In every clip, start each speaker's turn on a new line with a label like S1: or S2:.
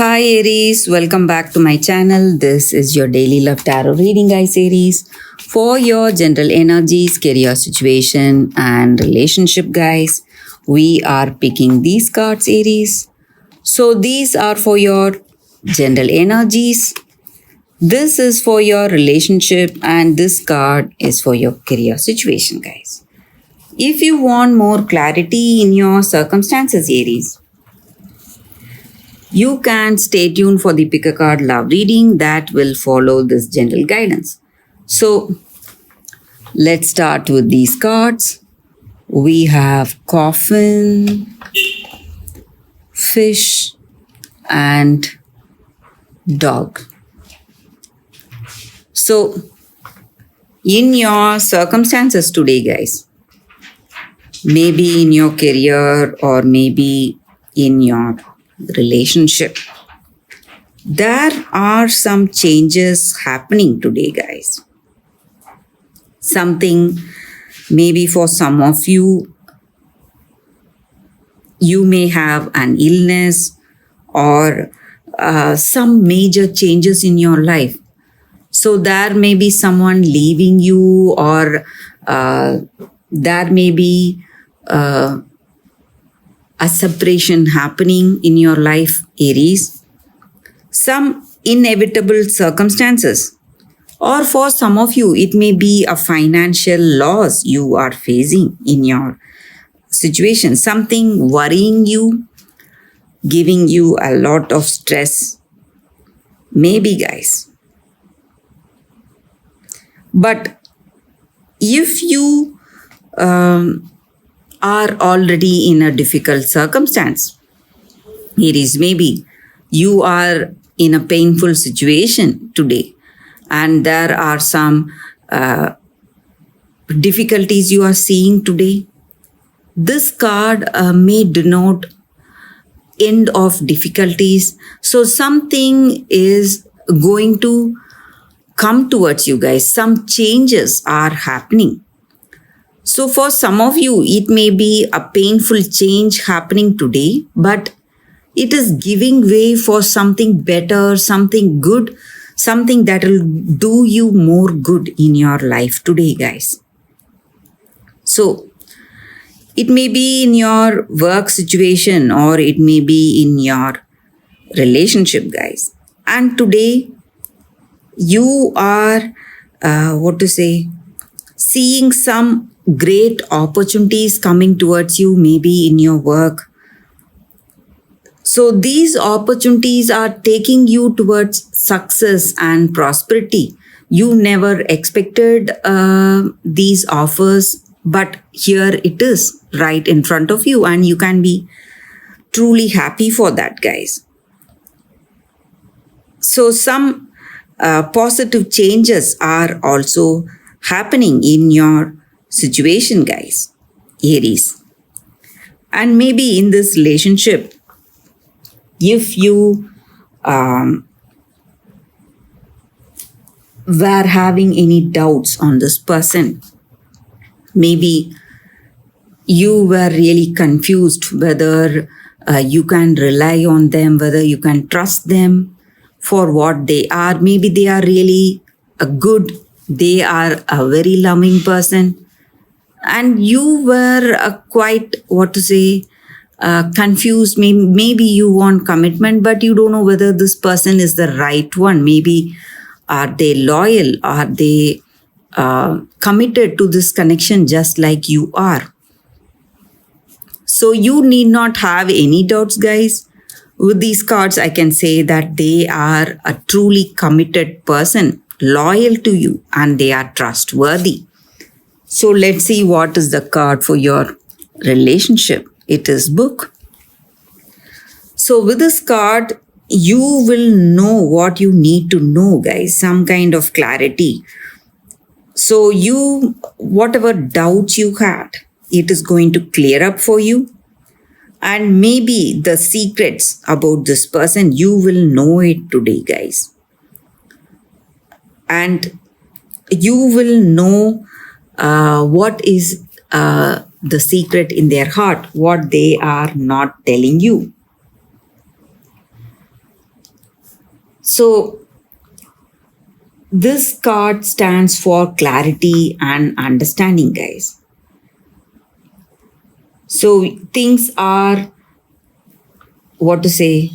S1: Hi Aries, welcome back to my channel. This is your daily love tarot reading, guys. Aries, for your general energies, career situation, and relationship, guys. We are picking these cards, Aries. So these are for your general energies. This is for your relationship, and this card is for your career situation, guys. If you want more clarity in your circumstances, Aries, you can stay tuned for the pick a card love reading that will follow this general guidance. So let's start with these cards. We have coffin, fish, and dog. So in your circumstances today, guys, maybe in your career or maybe in your relationship, there are some changes happening today, guys. Something maybe for some of you, you may have an illness or some major changes in your life. So there may be someone leaving you, or there may be a separation happening in your life, Aries. Some inevitable circumstances, or for some of you, it may be a financial loss you are facing in your situation, something worrying you, giving you a lot of stress. Maybe, guys. But if you are already in a difficult circumstance, Aries, maybe you are in a painful situation today and there are some difficulties you are seeing today. This card may denote end of difficulties. So something is going to come towards you, guys. Some changes are happening. So for some of you, it may be a painful change happening today, but it is giving way for something better, something good, something that will do you more good in your life today, guys. So it may be in your work situation or it may be in your relationship, guys. And today you are, seeing some great opportunities coming towards you, maybe in your work. So these opportunities are taking you towards success and prosperity. You never expected these offers, but here it is right in front of you, and you can be truly happy for that, guys. So some positive changes are also happening in your situation, guys, Aries. And maybe in this relationship, if you were having any doubts on this person, maybe you were really confused whether you can rely on them, whether you can trust them for what they are. Maybe they are really good, they are a very loving person, and you were quite, confused. Maybe you want commitment, but you don't know whether this person is the right one. Maybe are they loyal? Are they committed to this connection just like you are? So you need not have any doubts, guys. With these cards, I can say that they are a truly committed person, loyal to you, and they are trustworthy. So let's see what is the card for your relationship. It is book. So with this card, you will know what you need to know, guys, some kind of clarity. So whatever doubts you had, it is going to clear up for you. And maybe the secrets about this person, you will know it today, guys. And you will know what is the secret in their heart, what they are not telling you. So this card stands for clarity and understanding, guys. So things are, what to say,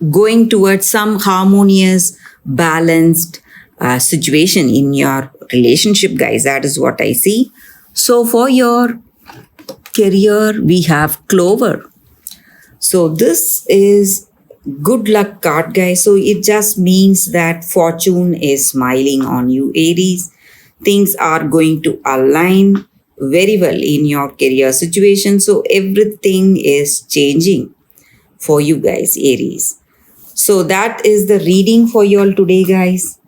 S1: going towards some harmonious, balanced situation in your relationship, guys. That is what I see. So for your career, we have Clover. So this is good luck card, guys. So it just means that fortune is smiling on you, Aries. Things are going to align very well in your career situation. So everything is changing for you guys, Aries. So that is the reading for you all today, guys.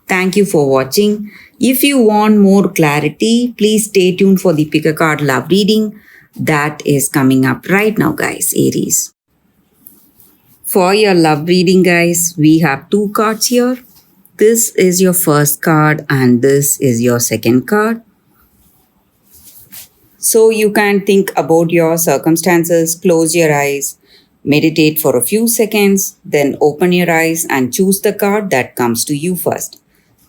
S1: Thank you for watching. If you want more clarity, please stay tuned for the Pick a Card Love reading that is coming up right now, guys, Aries. For your love reading, guys, we have two cards here. This is your first card and this is your second card. So you can think about your circumstances, close your eyes, meditate for a few seconds, then open your eyes and choose the card that comes to you first.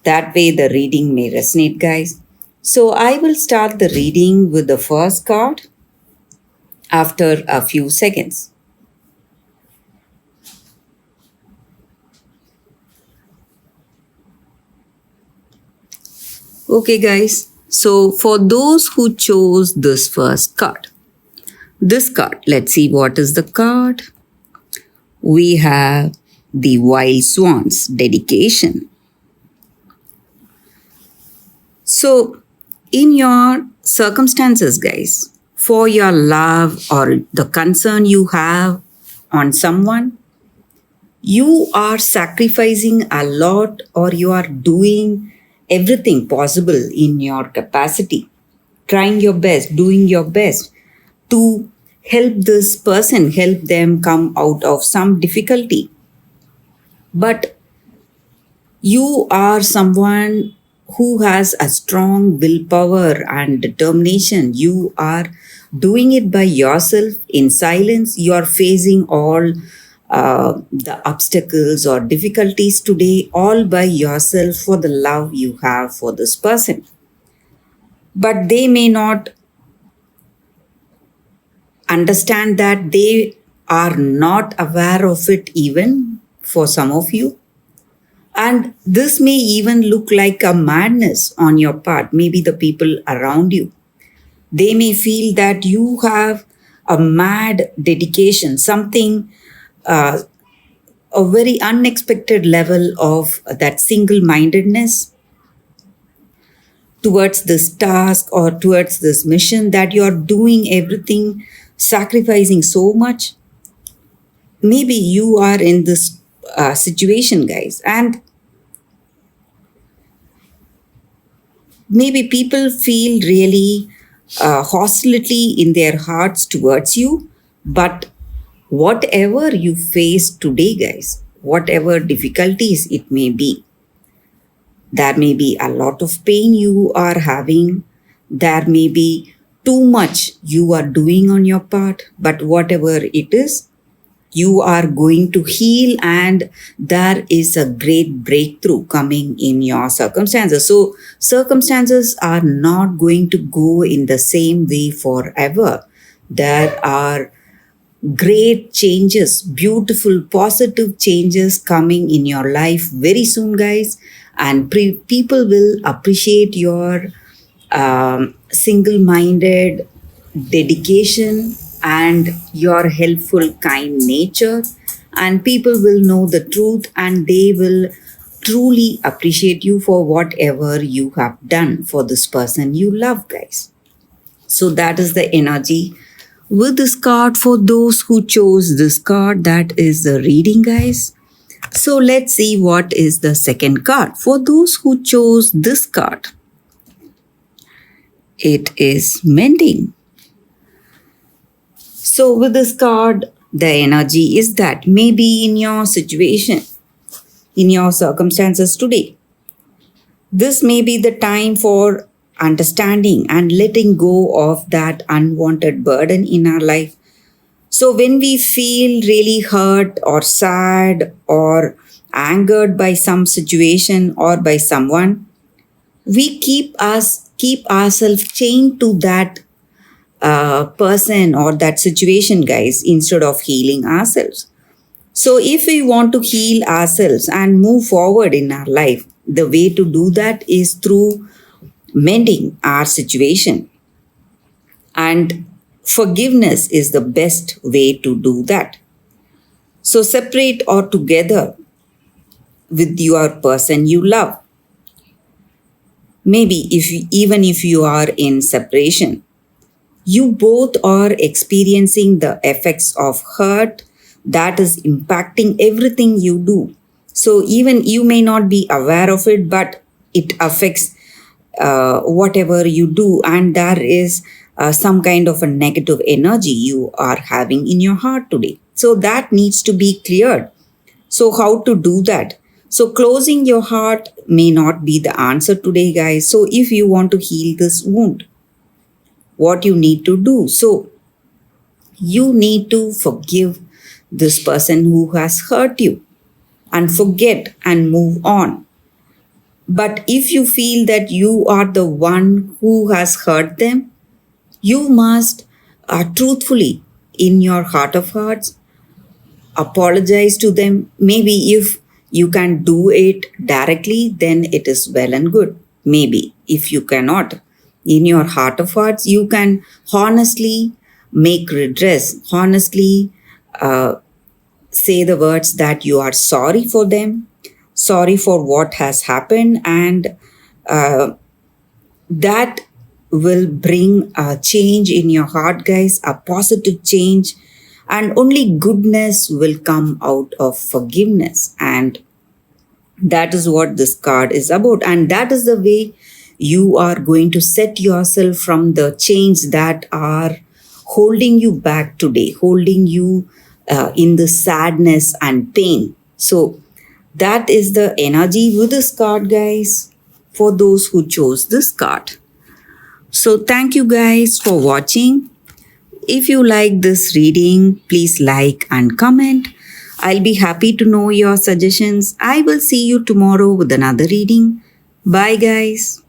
S1: That way the reading may resonate, guys. So I will start the reading with the first card after a few seconds. Okay, guys. So for those who chose this first card, let's see what is the card. We have the Wild Swans, dedication. So in your circumstances, guys, for your love or the concern you have on someone, you are sacrificing a lot or you are doing everything possible in your capacity, trying your best, doing your best to help this person, help them come out of some difficulty. But you are someone who has a strong willpower and determination. You are doing it by yourself in silence. You are facing all the obstacles or difficulties today all by yourself for the love you have for this person. But they may not understand that, they are not aware of it even for some of you. And this may even look like a madness on your part, maybe the people around you. They may feel that you have a mad dedication, something, a very unexpected level of that single-mindedness towards this task or towards this mission, that you're doing everything, sacrificing so much. Maybe you are in this situation, guys, and maybe people feel really hostility in their hearts towards you. But whatever you face today, guys, whatever difficulties it may be, there may be a lot of pain you are having, there may be too much you are doing on your part, but whatever it is, you are going to heal and there is a great breakthrough coming in your circumstances. So circumstances are not going to go in the same way forever. There are great changes, beautiful, positive changes coming in your life very soon, guys. And people will appreciate your single-minded dedication and your helpful, kind nature. And people will know the truth and they will truly appreciate you for whatever you have done for this person you love, guys. So that is the energy with this card for those who chose this card. That is the reading, guys. So let's see what is the second card for those who chose this card. It is mending. So with this card, the energy is that maybe in your situation, in your circumstances today, this may be the time for understanding and letting go of that unwanted burden in our life. So when we feel really hurt or sad or angered by some situation or by someone, we keep ourselves chained to that person or that situation, guys, instead of healing ourselves. So if we want to heal ourselves and move forward in our life, the way to do that is through mending our situation. And forgiveness is the best way to do that. So separate or together with your person you love. Maybe even if you are in separation, you both are experiencing the effects of hurt that is impacting everything you do. So even you may not be aware of it, but it affects whatever you do, and there is some kind of a negative energy you are having in your heart today. So that needs to be cleared. So, how to do that? So, closing your heart may not be the answer today, guys. So, if you want to heal this wound, what you need to do? So, you need to forgive this person who has hurt you and forget and move on. But if you feel that you are the one who has hurt them, you must truthfully, in your heart of hearts, apologize to them. Maybe if you can do it directly, then it is well and good. Maybe if you cannot, in your heart of hearts, you can honestly make redress, honestly say the words that you are sorry for them, sorry for what has happened, and that will bring a change in your heart, guys, a positive change, and only goodness will come out of forgiveness. And that is what this card is about. And that is the way you are going to set yourself from the chains that are holding you back today, holding you in the sadness and pain. So that is the energy with this card, guys, for those who chose this card. So thank you guys for watching. If you like this reading, please like and comment. I'll be happy to know your suggestions. I will see you tomorrow with another reading. Bye, guys.